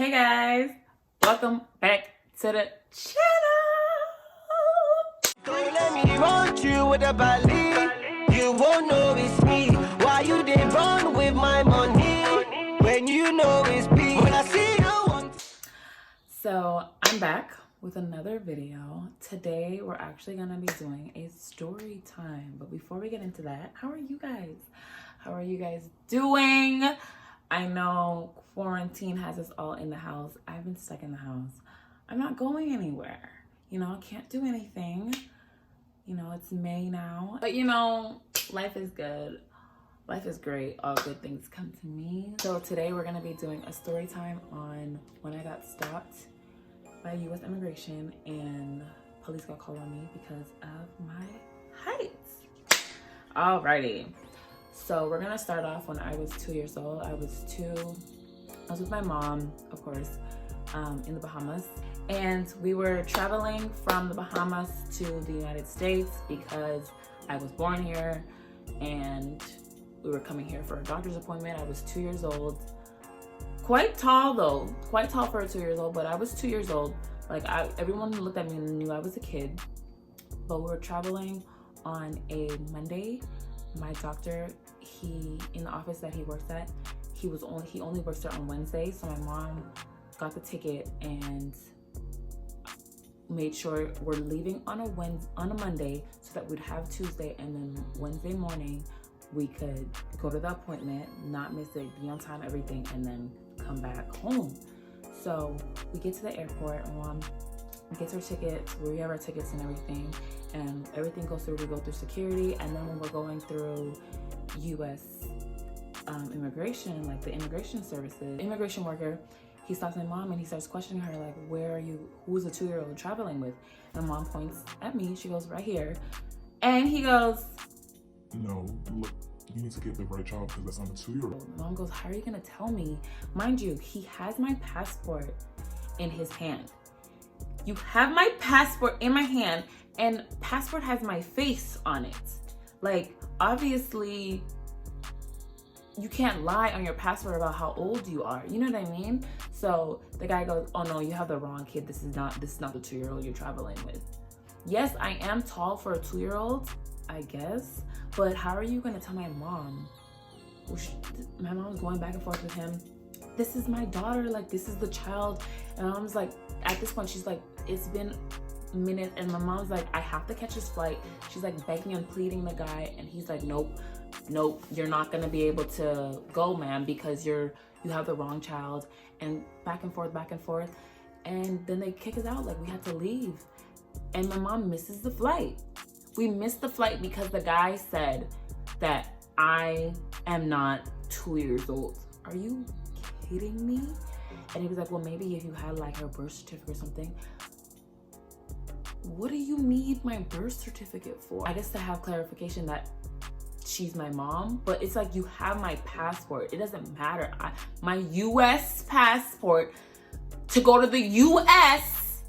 Hey guys, welcome back to the channel. Don't let me run you with a Valerie. You won't know it's me. Why you dey run with my money when you know it's me? When I see you one. So I'm back with another video. Today we're actually gonna be doing a story time. But before we get into that, how are you guys? How are you guys doing? I know quarantine has us all in the house. I've been stuck in the house. I'm not going anywhere. You know, I can't do anything. You know, it's May now. But you know, life is good. Life is great. All good things come to me. So today we're gonna be doing a story time on when I got stopped by U.S. immigration and police got called on me because of my height. Alrighty. So we're gonna start off when I was 2 years old. I was with my mom, of course, in the Bahamas. And we were traveling from the Bahamas to the United States because I was born here and we were coming here for a doctor's appointment. I was 2 years old. Quite tall though, quite tall for a 2 years old, but I was 2 years old. Like everyone looked at me and knew I was a kid. But we were traveling on a Monday. My doctor, in the office that he works at, he only works there on Wednesday. So my mom got the ticket and made sure we're leaving on a Monday so that we'd have Tuesday, and then Wednesday morning we could go to the appointment, not miss it, be on time, everything, and then come back home. So we get to the airport, and Mom gets her tickets, we have our tickets and everything goes through. We go through security, and then when we're going through U.S. Immigration, like the immigration services, immigration worker, he stops my mom and he starts questioning her, like, where are you, who's the 2-year-old traveling with? And Mom points at me, she goes, right here. And he goes, no, look, you need to get the right child because that's not a 2-year-old. Mom goes, how are you gonna tell me? Mind you, he has my passport in his hand. You have my passport in my hand, and passport has my face on it. Like, obviously, you can't lie on your passport about how old you are. You know what I mean? So the guy goes, oh no, you have the wrong kid. This is not the 2-year-old you're traveling with. Yes, I am tall for a 2-year-old, I guess. But how are you gonna tell my mom? My mom's going back and forth with him. This is my daughter, like, this is the child. And my mom's like, at this point, she's like, it's been minutes, and my mom's like, I have to catch this flight. She's like begging and pleading the guy, and he's like, nope, you're not gonna be able to go, ma'am, because you have the wrong child. And back and forth, and then they kick us out. Like, we had to leave, and my mom misses the flight. We missed the flight because the guy said that I am not 2 years old. Are you kidding me? And he was like, well, maybe if you had like her birth certificate or something. What do you need my birth certificate for? I guess to have clarification that she's my mom, but it's like, you have my passport. It doesn't matter. My US passport to go to the US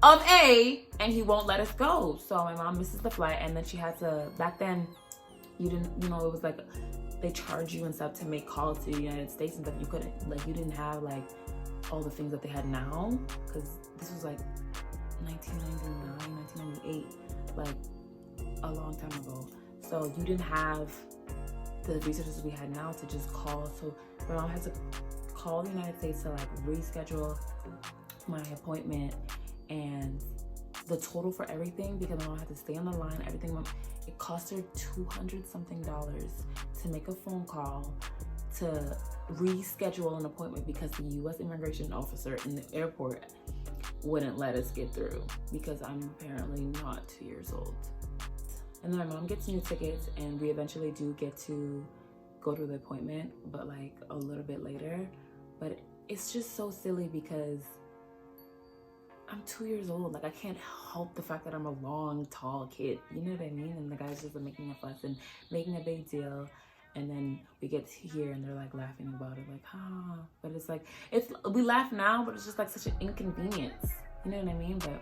of A, and he won't let us go. So my mom misses the flight, and then she had to, back then, it was like, they charge you and stuff to make calls to the United States and stuff. You didn't have like all the things that they had now, because this was like 1999, 1998, like a long time ago. So you didn't have the resources we had now to just call. So my mom had to call the United States to like reschedule my appointment, and the total for everything, because my mom had to stay on the line, everything, it cost her $200-something to make a phone call to reschedule an appointment because the U.S. immigration officer in the airport wouldn't let us get through because I'm apparently not 2 years old. And then my mom gets new tickets, and we eventually do get to go to the appointment, but like a little bit later. But it's just so silly because I'm 2 years old. Like, I can't help the fact that I'm a long, tall kid. You know what I mean? And the guys just are making a fuss and making a big deal. And then we get here and they're like laughing about it, like, ah. But it's like, we laugh now, but it's just like such an inconvenience. You know what I mean? But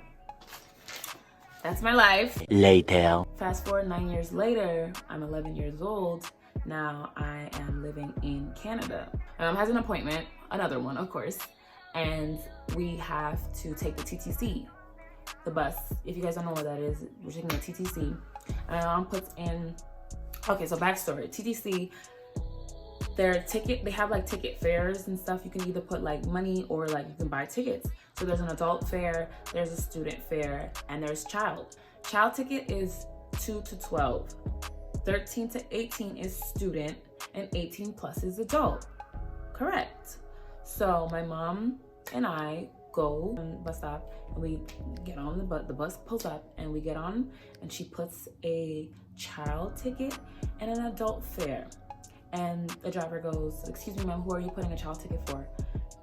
that's my life. Later. Fast forward 9 years later, I'm 11 years old. Now I am living in Canada. My mom has an appointment, another one, of course, and we have to take the TTC, the bus. If you guys don't know what that is, we're taking the TTC. And my mom puts in, okay, so backstory, TTC, their ticket, they have like ticket fares and stuff. You can either put like money or like you can buy tickets. So there's an adult fare, there's a student fare, and there's child. Child ticket is 2 to 12. 13 to 18 is student, and 18 plus is adult. Correct. So my mom and I go to the bus stop and we get on the bus pulls up and we get on, and she puts a child ticket and an adult fare. And the driver goes, "Excuse me, ma'am, who are you putting a child ticket for?"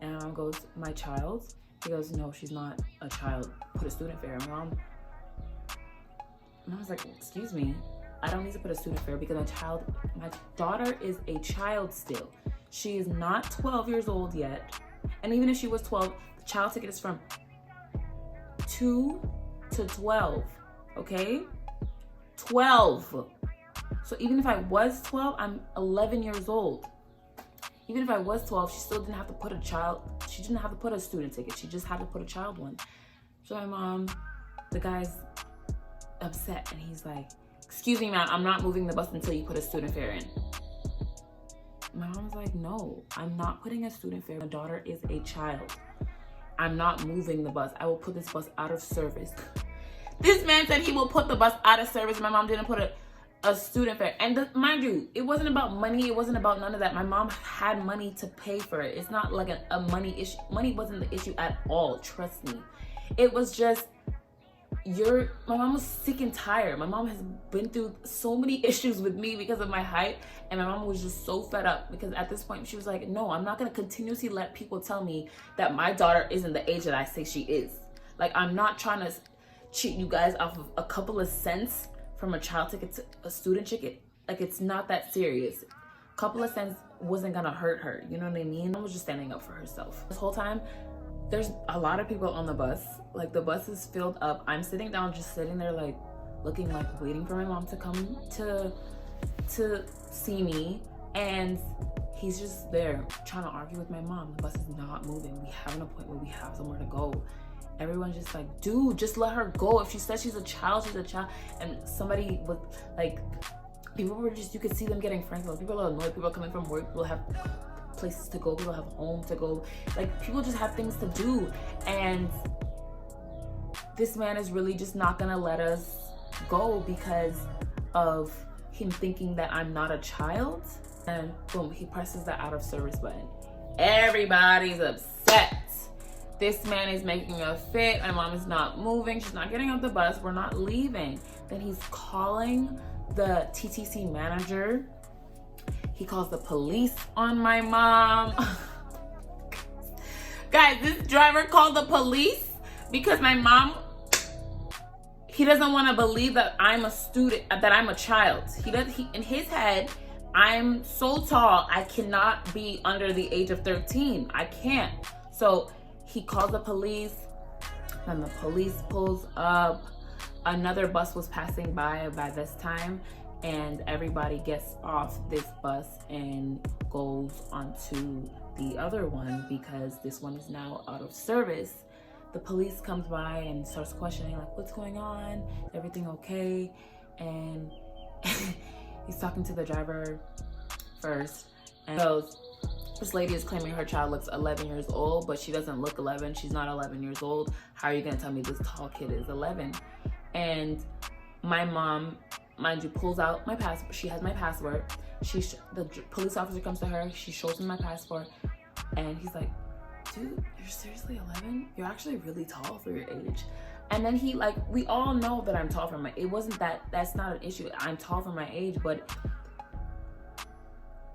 And my mom goes, "My child." He goes, "No, she's not a child. Put a student fare." And I was like, "Excuse me, I don't need to put a student fare because my daughter is a child still. She is not 12 years old yet. And even if she was 12, the child ticket is from 2 to 12, okay? 12. So even if I was 12, I'm 11 years old. Even if I was 12, she still didn't have to put she didn't have to put a student ticket. She just had to put a child one." So my mom, the guy's upset and he's like, "Excuse me, ma'am, I'm not moving the bus until you put a student fare in." My mom's like, "No, I'm not putting a student fare. My daughter is a child. I'm not moving the bus. I will put this bus out of service." This man said he will put the bus out of service. My mom didn't put a student fare. And mind you, it wasn't about money. It wasn't about none of that. My mom had money to pay for it. It's not like a money issue. Money wasn't the issue at all. Trust me. It was just, my mom was sick and tired. My mom has been through so many issues with me because of my height. And my mom was just so fed up because at this point she was like, "No, I'm not going to continuously let people tell me that my daughter isn't the age that I say she is. Like, I'm not trying to cheat you guys off of a couple of cents from a child ticket to a student ticket. Like, it's not that serious. A couple of cents wasn't gonna hurt her. You know what I mean?" I was just standing up for herself. This whole time, there's a lot of people on the bus. Like, the bus is filled up. I'm sitting down, just sitting there, like, looking, like, waiting for my mom to come to see me. And he's just there trying to argue with my mom. The bus is not moving. We have an appointment. We have somewhere to go. Everyone's just like, "Dude, just let her go. If she says she's a child, she's a child." And somebody was like, people were just, you could see them getting frantic. People are annoyed. People are coming from work. People have places to go. People have home to go. Like, people just have things to do. And this man is really just not gonna let us go because of him thinking that I'm not a child. And boom, he presses the out of service button. Everybody's upset. This man is making a fit. My mom is not moving. She's not getting off the bus. We're not leaving. Then he's calling the TTC manager. He calls the police on my mom. Guys, this driver called the police because my mom, he doesn't want to believe that I'm a student, that I'm a child. He in his head, I'm so tall, I cannot be under the age of 13. I can't. So he calls the police, and the police pulls up. Another bus was passing by this time, and everybody gets off this bus and goes onto the other one because this one is now out of service. The police comes by and starts questioning, like, "What's going on? Is everything okay?" And he's talking to the driver first and goes, "This lady is claiming her child looks 11 years old, but she doesn't look 11. She's not 11 years old. How are you gonna tell me this tall kid is 11? And my mom, mind you, pulls out my passport. She has my passport. The police officer comes to her. She shows him my passport, and he's like, "Dude, you're seriously 11? You're actually really tall for your age." And then he, like, we all know that I'm tall for my, it wasn't that's not an issue. I'm tall for my age, but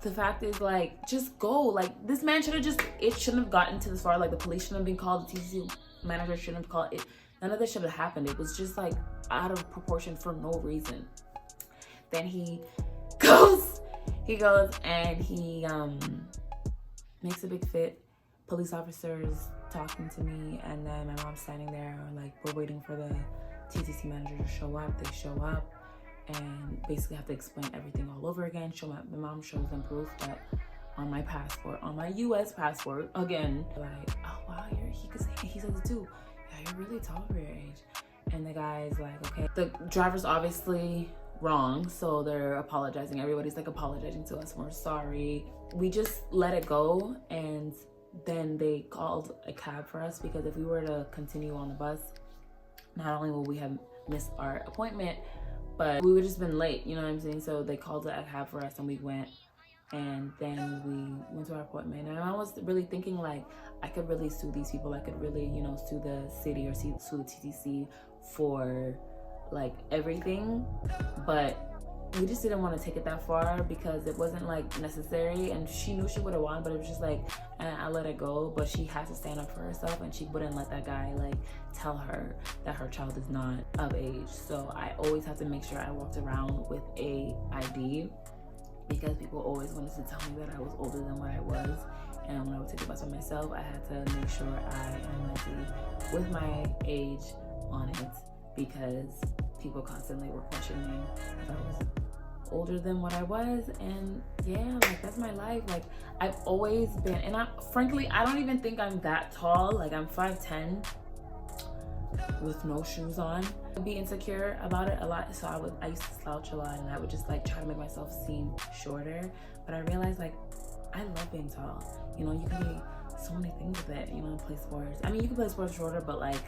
the fact is, like, just go. Like, this man should have it shouldn't have gotten to this far. Like, the police shouldn't have been called. The TCC manager shouldn't have called it. None of this should have happened. It was just, like, out of proportion for no reason. Then he goes and he makes a big fit. Police officers talking to me, and then my mom's standing there, like, we're waiting for the TTC manager to show up. They show up and basically have to explain everything all over again. My mom shows them proof that on my passport, on my US passport, again, like, "Oh wow, he says it too. Yeah, you're really tall for your age. And the guy's like, okay. The driver's obviously wrong, so they're apologizing. Everybody's like apologizing to us. We're sorry. We just let it go, and then they called a cab for us, because if we were to continue on the bus, not only will we have missed our appointment, but we would just been late, you know what I'm saying? So they called a cab for us, and we went, and then we went to our appointment. And I was really thinking, like, I could really sue these people. I could really, you know, sue the city or sue the TTC for like everything, but we just didn't want to take it that far because it wasn't like necessary, and she knew she would have won, but it was just like, I let it go. But she had to stand up for herself, and she wouldn't let that guy like tell her that her child is not of age. So I always have to make sure I walked around with a ID, because people always wanted to tell me that I was older than what I was. And when I would take the bus by myself, I had to make sure I am ID with my age on it, because people constantly were questioning if I was older than what I was. And yeah, like, that's my life. Like, I've always been, and frankly, I don't even think I'm that tall. Like, I'm 5'10" with no shoes on. I'd be insecure about it a lot, so I used to slouch a lot, and I would just like try to make myself seem shorter. But I realized, like, I love being tall. You know, you can be so many things with it, you know, play sports. I mean, you can play sports shorter, but like,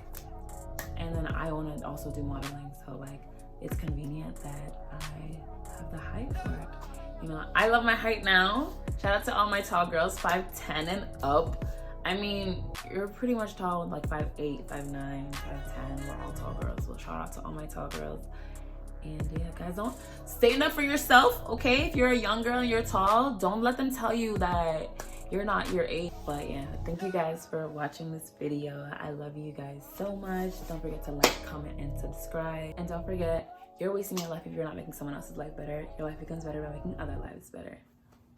and then I want to also do modeling, so like, it's convenient that I have the height for it. You know, I love my height now. Shout out to all my tall girls, 5'10" and up. I mean, you're pretty much tall with like 5'8", 5'9", 5'10". We're all tall girls, so shout out to all my tall girls. And yeah, guys, don't stand up for yourself, okay? If you're a young girl and you're tall, don't let them tell you that you're not your age. But yeah, thank you guys for watching this video. I love you guys so much. Don't forget to like, comment, and subscribe. And don't forget, you're wasting your life if you're not making someone else's life better. Your life becomes better by making other lives better.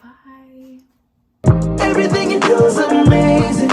Bye. Everything you do is amazing.